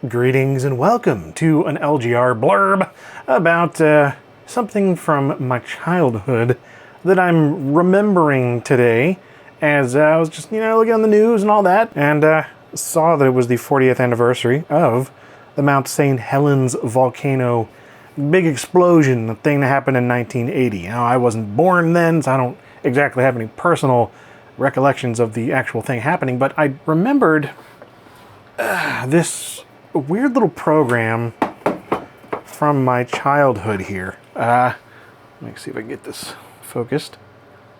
Greetings and welcome to an LGR blurb about something from my childhood that I'm remembering today as I was just, looking on the news and all that, and saw that it was the 40th anniversary of the Mount Saint Helens volcano big explosion, the thing that happened in 1980. I wasn't born then, so I don't exactly have any personal recollections of the actual thing happening, but I remembered this weird little program from my childhood here. Let me see if I can get this focused.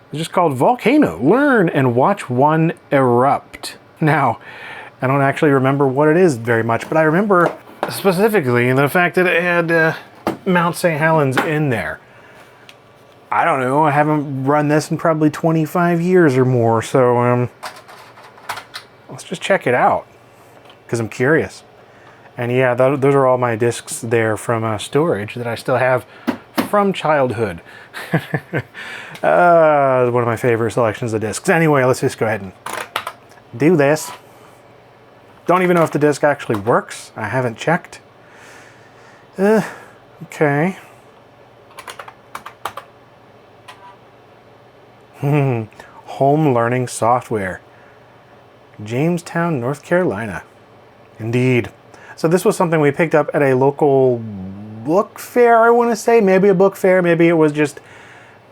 It's just called Volcano. Learn and watch one erupt. Now, I don't actually remember what it is very much, but I remember specifically the fact that it had Mount Saint Helens in there. I don't know, I haven't run this in probably 25 years or more, so let's just check it out, because I'm curious. And yeah, those are all my discs there from storage that I still have from childhood. One of my favorite selections of discs. Anyway, let's just go ahead and do this. Don't even know if the disc actually works. I haven't checked. Okay. Home learning software. Jamestown, North Carolina. Indeed. So this was something we picked up at a local book fair, I want to say. Maybe a book fair. Maybe it was just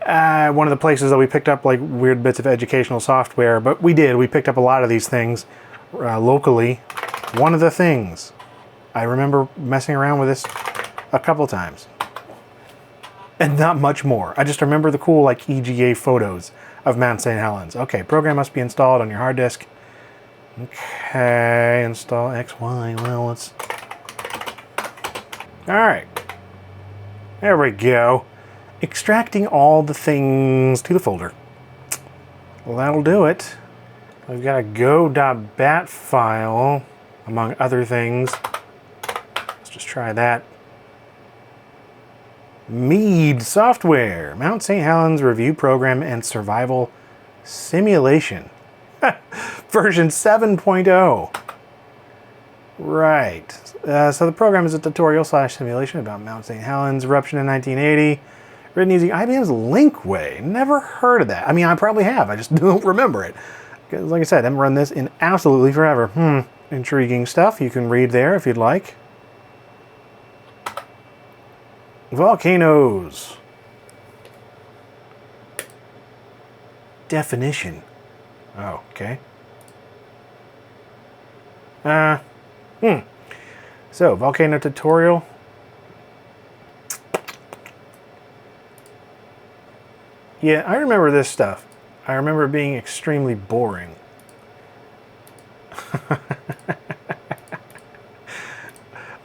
one of the places that we picked up like weird bits of educational software. But we did. We picked up a lot of these things locally. One of the things, I remember messing around with this a couple times. And not much more. I just remember the cool like EGA photos of Mount Saint Helens. Okay, program must be installed on your hard disk. Okay, install XY. Well, let's... Alright. There we go. Extracting all the things to the folder. Well, that'll do it. We've got a go.bat file, among other things. Let's just try that. Meed Software, Mount Saint Helens Review Program and Survival Simulation. Version 7.0. Right. So the program is a tutorial / simulation about Mount Saint Helens eruption in 1980. Written using IBM's Linkway. Never heard of that. I mean, I probably have. I just don't remember it. Because, like I said, I haven't run this in absolutely forever. Intriguing stuff. You can read there if you'd like. Volcanoes. Definition. Oh, okay. So, volcano tutorial. Yeah, I remember this stuff. I remember it being extremely boring.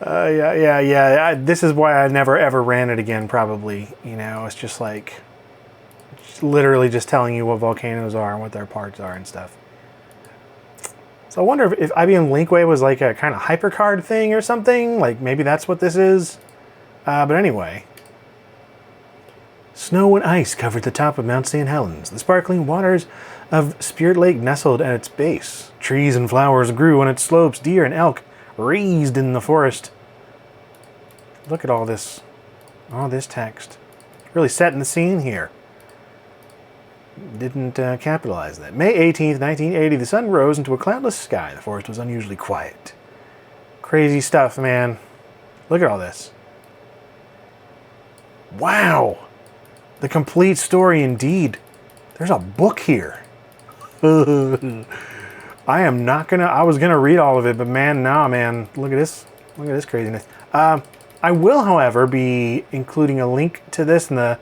Yeah. This is why I never ever ran it again, probably. It's just like, literally just telling you what volcanoes are and what their parts are and stuff. So I wonder if IBM Linkway was like a kind of HyperCard thing or something. Like maybe that's what this is. But anyway. Snow and ice covered the top of Mount Saint Helens. The sparkling waters of Spirit Lake nestled at its base. Trees and flowers grew on its slopes. Deer and elk raised in the forest. Look at all this text. Really setting the scene here. Didn't capitalize that. May 18th, 1980, the sun rose into a cloudless sky. The forest was unusually quiet. Crazy stuff, man. Look at all this. Wow. The complete story indeed. There's a book here. I was gonna read all of it, but man, nah, man. Look at this. Look at this craziness. I will, however, be including a link to this in the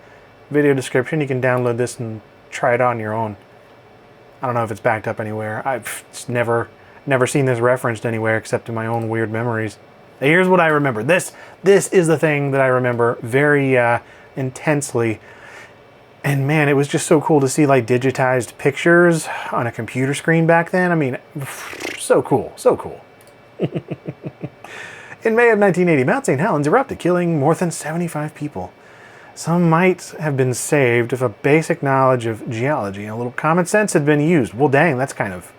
video description. You can download this and try it on your own. I don't know if it's backed up anywhere. I've just never seen this referenced anywhere except in my own weird memories. Here's what I remember. This is the thing that I remember very intensely. And man, it was just so cool to see like digitized pictures on a computer screen back then. I mean, so cool, so cool. In May of 1980, Mount Saint Helens erupted, killing more than 75 people. Some might have been saved if a basic knowledge of geology and a little common sense had been used. Well, dang, that's kind of...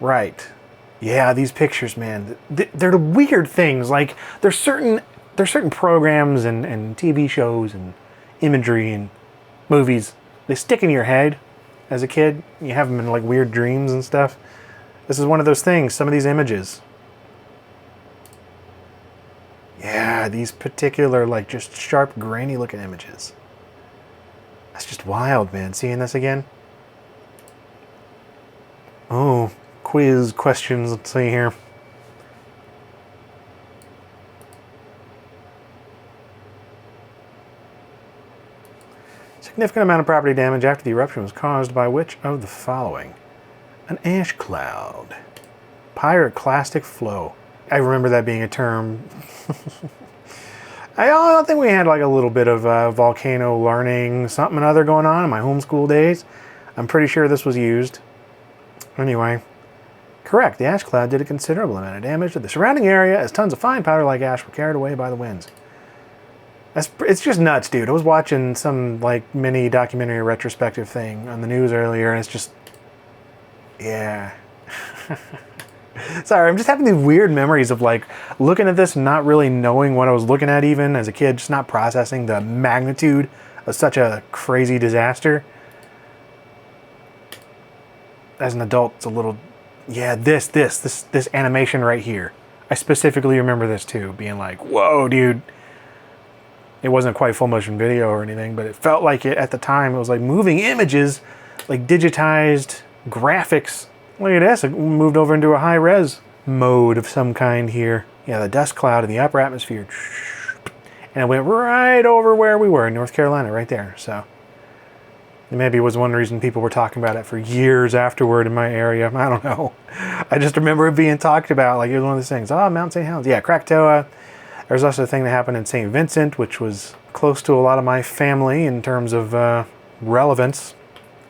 Right. Yeah, these pictures, man, they're the weird things. Like, there's certain programs and TV shows and imagery and movies, they stick in your head as a kid. You have them in like weird dreams and stuff. This is one of those things, some of these images. Yeah, these particular, like, just sharp, grainy looking images. That's just wild, man, seeing this again. Oh, quiz questions, let's see here. Significant amount of property damage after the eruption was caused by which of the following? An ash cloud. Pyroclastic flow. I remember that being a term. I think we had like a little bit of volcano learning, something or other going on in my homeschool days. I'm pretty sure this was used. Anyway, correct. The ash cloud did a considerable amount of damage to the surrounding area as tons of fine powder-like ash were carried away by the winds. It's just nuts, dude. I was watching some like mini documentary retrospective thing on the news earlier, and it's just, yeah. Sorry, I'm just having these weird memories of like looking at this and not really knowing what I was looking at even as a kid, just not processing the magnitude of such a crazy disaster. As an adult, it's a little, yeah, this animation right here. I specifically remember this too, being like, whoa, dude. It wasn't quite full motion video or anything, but it felt like it at the time. It was like moving images, like digitized graphics. Look at this, it moved over into a high-res mode of some kind here. Yeah, the dust cloud in the upper atmosphere. And it went right over where we were in North Carolina, right there. So maybe it was one reason people were talking about it for years afterward in my area. I don't know. I just remember it being talked about, like it was one of those things. Oh, Mount Saint Helens. Yeah, Krakatoa. There's also a thing that happened in St. Vincent, which was close to a lot of my family in terms of relevance.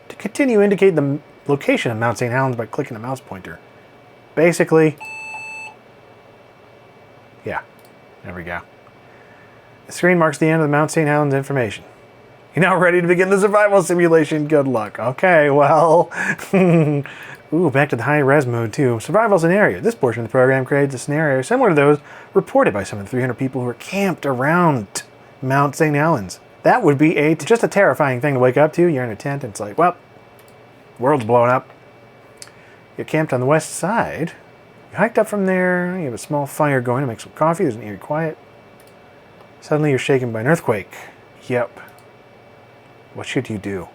To continue, indicate the location of Mount Saint Helens by clicking the mouse pointer. Basically, yeah, there we go. The screen marks the end of the Mount Saint Helens information. You're now ready to begin the survival simulation. Good luck. Okay, well, ooh, back to the high-res mode too. Survival scenario. This portion of the program creates a scenario similar to those reported by some of the 300 people who are camped around Mount Saint Helens. That would be just a terrifying thing to wake up to. You're in a tent and it's like, well, world's blowing up. You're camped on the west side. You hiked up from there. You have a small fire going to make some coffee. There's an eerie quiet. Suddenly you're shaken by an earthquake. Yep. What should you do?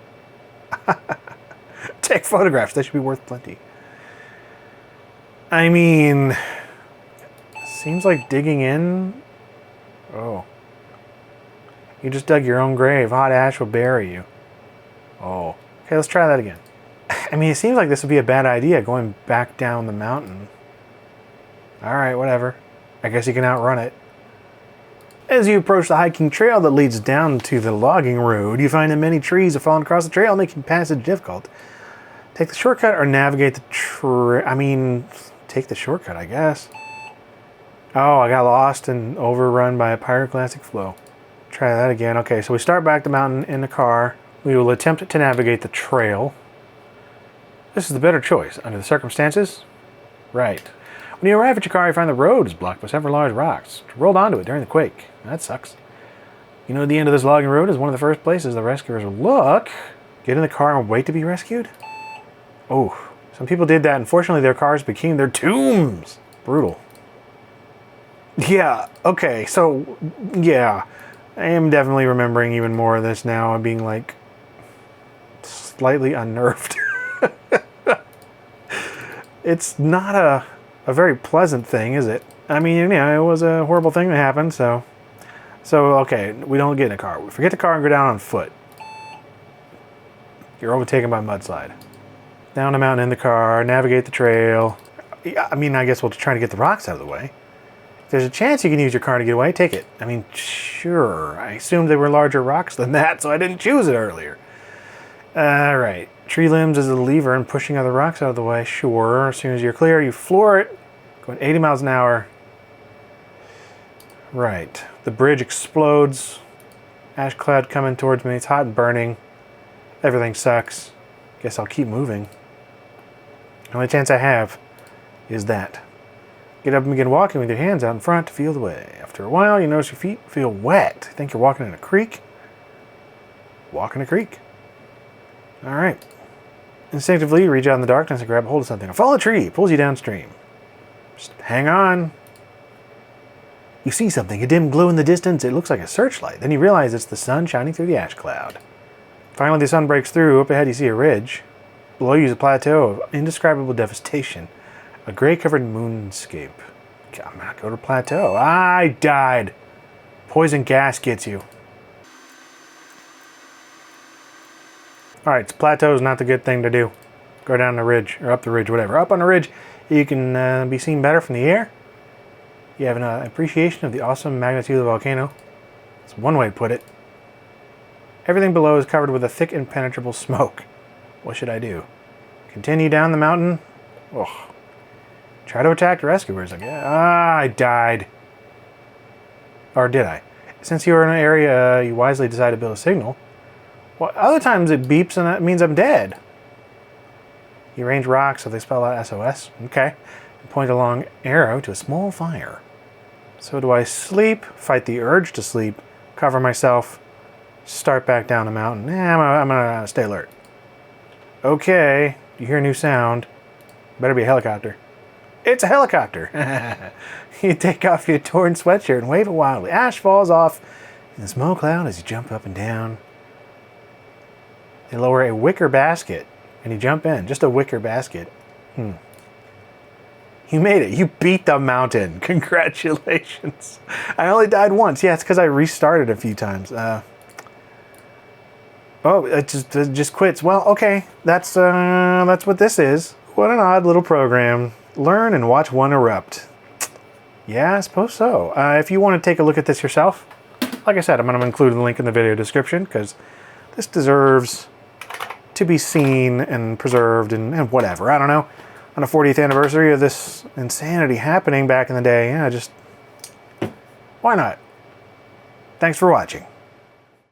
Take photographs. They should be worth plenty. I mean, seems like digging in. Oh. You just dug your own grave. Hot ash will bury you. Oh. Okay, let's try that again. I mean, it seems like this would be a bad idea, going back down the mountain. Alright, whatever. I guess you can outrun it. As you approach the hiking trail that leads down to the logging road, you find that many trees have fallen across the trail, making passage difficult. Take the shortcut or navigate the take the shortcut, I guess. Oh, I got lost and overrun by a pyroclastic flow. Try that again. Okay, so we start back the mountain in the car. We will attempt to navigate the trail. This is the better choice under the circumstances. Right. When you arrive at your car, you find the road is blocked by several large rocks, which rolled onto it during the quake. That sucks. You know, the end of this logging road is one of the first places the rescuers will look. Get in the car and wait to be rescued? Oh, some people did that. Unfortunately, their cars became their tombs. Brutal. Yeah, okay, so, yeah. I am definitely remembering even more of this now. I'm being, like, slightly unnerved. It's not a very pleasant thing, is it? I mean, you know, it was a horrible thing that happened, so okay, we don't get in a car. We forget the car and go down on foot. You're overtaken by a mudslide. Down the mountain in the car, navigate the trail. I mean, I guess we'll try to get the rocks out of the way. If there's a chance you can use your car to get away, take it. I mean, sure. I assumed they were larger rocks than that, so I didn't choose it earlier. Alright. Tree limbs is a lever and pushing other rocks out of the way. Sure. As soon as you're clear, you floor it. Going 80 miles an hour. Right. The bridge explodes. Ash cloud coming towards me. It's hot and burning. Everything sucks. Guess I'll keep moving. Only chance I have. is that. Get up and begin walking with your hands out in front to feel the way. After a while, you notice your feet feel wet. Think you're walking in a creek? Walk in a creek. All right. Instinctively, you reach out in the darkness and grab hold of something. A fallen tree pulls you downstream. Just hang on. You see something, a dim glow in the distance. It looks like a searchlight. Then you realize it's the sun shining through the ash cloud. Finally, the sun breaks through. Up ahead, you see a ridge. Below you is a plateau of indescribable devastation. A gray-covered moonscape. I'm gonna go to plateau. I died. Poison gas gets you. Alright, so plateau is not the good thing to do. Go down the ridge, or up the ridge, whatever. Up on the ridge, you can be seen better from the air. You have an appreciation of the awesome magnitude of the volcano. That's one way to put it. Everything below is covered with a thick, impenetrable smoke. What should I do? Continue down the mountain? Ugh. Try to attack the rescuers. I died. Or did I? Since you were in an area, you wisely decided to build a signal. Well, other times it beeps and that means I'm dead. You arrange rocks so they spell out SOS. Okay. And point a long arrow to a small fire. So do I sleep, fight the urge to sleep, cover myself, start back down the mountain? I'm gonna stay alert. Okay. You hear a new sound. Better be a helicopter. It's a helicopter. You take off your torn sweatshirt and wave it wildly. Ash falls off in the smoke cloud as you jump up and down. They lower a wicker basket and you jump in. Just a wicker basket. You made it. You beat the mountain. Congratulations. I only died once. Yeah, it's because I restarted a few times. It just quits. Well, okay. That's what this is. What an odd little program. Learn and watch one erupt. Yeah, I suppose so. If you want to take a look at this yourself, like I said, I'm going to include a link in the video description because this deserves to be seen and preserved and whatever. I don't know. On the 40th anniversary of this insanity happening back in the day, yeah, just why not? Thanks for watching.